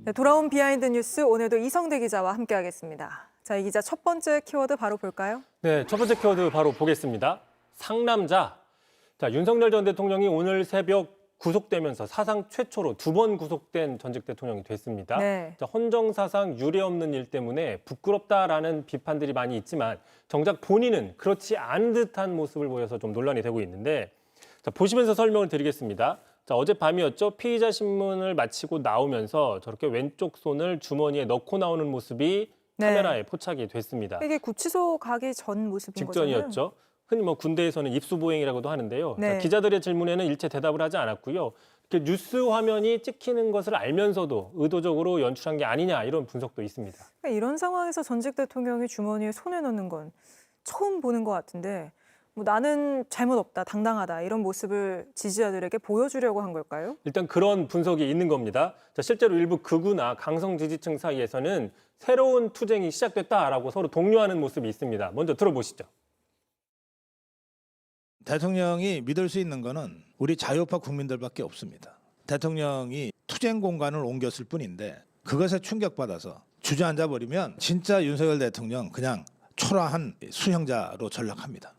네, 돌아온 비하인드 뉴스 오늘도 이성대 기자와 함께하겠습니다. 자, 이 기자 첫 번째 키워드 바로 볼까요? 네, 첫 번째 키워드 바로 보겠습니다. 상남자. 자, 윤석열 전 대통령이 오늘 새벽 구속되면서 사상 최초로 2번 구속된 전직 대통령이 됐습니다. 네. 자, 헌정사상 유례없는 일 때문에 부끄럽다라는 비판들이 많이 있지만 정작 본인은 그렇지 않은 듯한 모습을 보여서 좀 논란이 되고 있는데, 자, 보시면서 설명을 드리겠습니다. 자, 어젯밤이었죠. 피의자 신문을 마치고 나오면서 저렇게 왼쪽 손을 주머니에 넣고 나오는 모습이 네. 카메라에 포착이 됐습니다. 이게 구치소 가기 전 모습인 거잖아요. 직전이었죠. 흔히 군대에서는 입수보행이라고도 하는데요. 네. 자, 기자들의 질문에는 일체 대답을 하지 않았고요. 이렇게 뉴스 화면이 찍히는 것을 알면서도 의도적으로 연출한 게 아니냐, 이런 분석도 있습니다. 그러니까 이런 상황에서 전직 대통령이 주머니에 손을 넣는 건 처음 보는 것 같은데, 나는 잘못 없다, 당당하다 이런 모습을 지지자들에게 보여주려고 한 걸까요? 일단 그런 분석이 있는 겁니다. 자, 실제로 일부 극우나 강성 지지층 사이에서는 새로운 투쟁이 시작됐다라고 서로 독려하는 모습이 있습니다. 먼저 들어보시죠. 대통령이 믿을 수 있는 거는 우리 자유파 국민들밖에 없습니다. 대통령이 투쟁 공간을 옮겼을 뿐인데 그것에 충격받아서 주저앉아 버리면 진짜 윤석열 대통령 그냥 초라한 수형자로 전락합니다.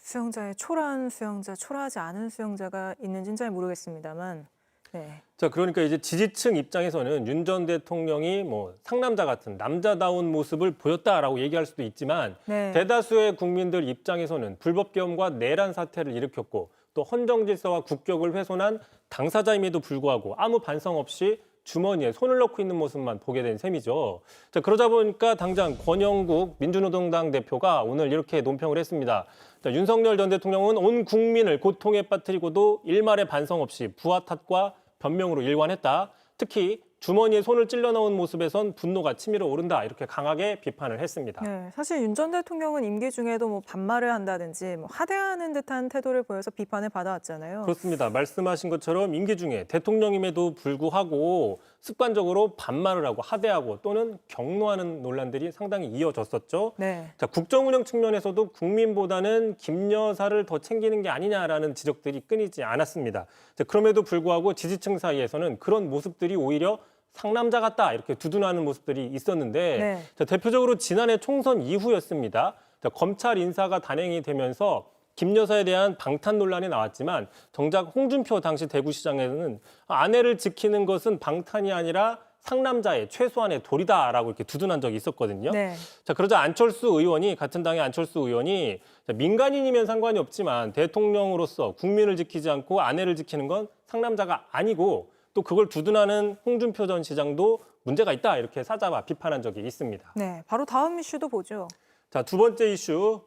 수형자에 초라한 수형자, 초라하지 않은 수형자가 있는지는 잘 모르겠습니다만, 네. 자, 그러니까 이제 지지층 입장에서는 윤 전 대통령이 상남자 같은 남자다운 모습을 보였다라고 얘기할 수도 있지만, 네. 대다수의 국민들 입장에서는 불법계엄과 내란 사태를 일으켰고 또 헌정 질서와 국격을 훼손한 당사자임에도 불구하고 아무 반성 없이 주머니에 손을 넣고 있는 모습만 보게 된 셈이죠. 자, 그러다 보니까 당장 권영국 민주노동당 대표가 오늘 이렇게 논평을 했습니다. 자, 윤석열 전 대통령은 온 국민을 고통에 빠뜨리고도 일말의 반성 없이 부하 탓과 변명으로 일관했다. 특히 주머니에 손을 찔러 넣은 모습에선 분노가 치밀어 오른다. 이렇게 강하게 비판을 했습니다. 네, 사실 윤 전 대통령은 임기 중에도 반말을 한다든지 하대하는 듯한 태도를 보여서 비판을 받아왔잖아요. 그렇습니다. 말씀하신 것처럼 임기 중에 대통령임에도 불구하고 습관적으로 반말을 하고 하대하고 또는 경로하는 논란들이 상당히 이어졌었죠. 네. 자, 국정 운영 측면에서도 국민보다는 김 여사를 더 챙기는 게 아니냐라는 지적들이 끊이지 않았습니다. 자, 그럼에도 불구하고 지지층 사이에서는 그런 모습들이 오히려 상남자 같다, 이렇게 두둔하는 모습들이 있었는데, 네. 자, 대표적으로 지난해 총선 이후였습니다. 자, 검찰 인사가 단행이 되면서 김 여사에 대한 방탄 논란이 나왔지만 정작 홍준표 당시 대구시장에는 아내를 지키는 것은 방탄이 아니라 상남자의 최소한의 도리다라고 이렇게 두둔한 적이 있었거든요. 네. 자, 그러자 안철수 의원이, 같은 당의 안철수 의원이 민간인이면 상관이 없지만 대통령으로서 국민을 지키지 않고 아내를 지키는 건 상남자가 아니고 또 그걸 두둔하는 홍준표 전 시장도 문제가 있다, 이렇게 사자와 비판한 적이 있습니다. 네, 바로 다음 이슈도 보죠. 자, 두 번째 이슈.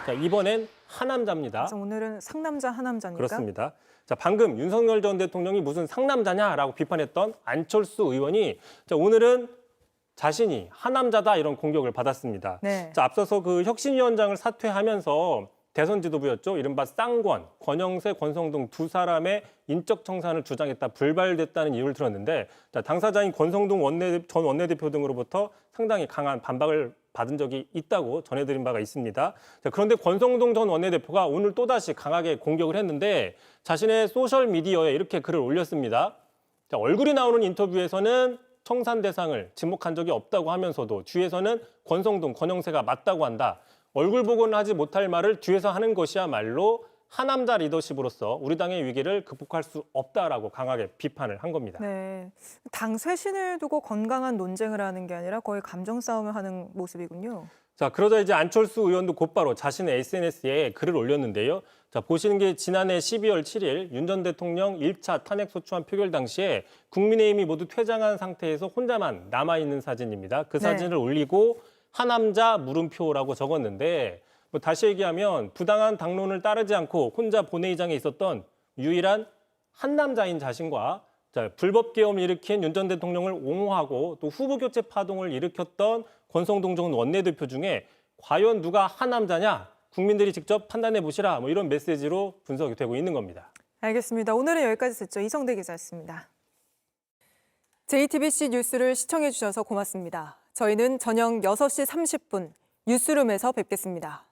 자, 이번엔 하남자입니다. 그래서 오늘은 상남자, 하남자입니까? 그렇습니다. 자, 방금 윤석열 전 대통령이 무슨 상남자냐라고 비판했던 안철수 의원이, 자, 오늘은 자신이 하남자다, 이런 공격을 받았습니다. 네. 자, 앞서서 그 혁신위원장을 사퇴하면서 대선 지도부였죠. 이른바 쌍권, 권영세, 권성동 두 사람의 인적 청산을 주장했다, 불발됐다는 이유를 들었는데, 자, 당사자인 권성동 전 원내대표 등으로부터 상당히 강한 반박을 받은 적이 있다고 전해드린 바가 있습니다. 자, 그런데 권성동 전 원내대표가 오늘 또다시 강하게 공격을 했는데 자신의 소셜미디어에 이렇게 글을 올렸습니다. 자, 얼굴이 나오는 인터뷰에서는 청산 대상을 지목한 적이 없다고 하면서도 뒤에서는 권성동, 권영세가 맞다고 한다. 얼굴 보고는 하지 못할 말을 뒤에서 하는 것이야말로 하남자 리더십으로서 우리 당의 위기를 극복할 수 없다라고 강하게 비판을 한 겁니다. 네, 당 쇄신을 두고 건강한 논쟁을 하는 게 아니라 거의 감정 싸움을 하는 모습이군요. 자, 그러자 이제 안철수 의원도 곧바로 자신의 SNS에 글을 올렸는데요. 자, 보시는 게 지난해 12월 7일 윤 전 대통령 1차 탄핵소추안 표결 당시에 국민의힘이 모두 퇴장한 상태에서 혼자만 남아있는 사진입니다. 그 사진을 올리고 하남자 물음표라고 적었는데, 다시 얘기하면 부당한 당론을 따르지 않고 혼자 본회의장에 있었던 유일한 한 남자인 자신과, 자, 불법 계엄을 일으킨 윤 전 대통령을 옹호하고 또 후보 교체 파동을 일으켰던 권성동 전 원내대표 중에 과연 누가 한 남자냐, 국민들이 직접 판단해 보시라, 이런 메시지로 분석이 되고 있는 겁니다. 알겠습니다. 오늘은 여기까지 듣죠. 이성대 기자였습니다. JTBC 뉴스를 시청해 주셔서 고맙습니다. 저희는 저녁 6시 30분 뉴스룸에서 뵙겠습니다.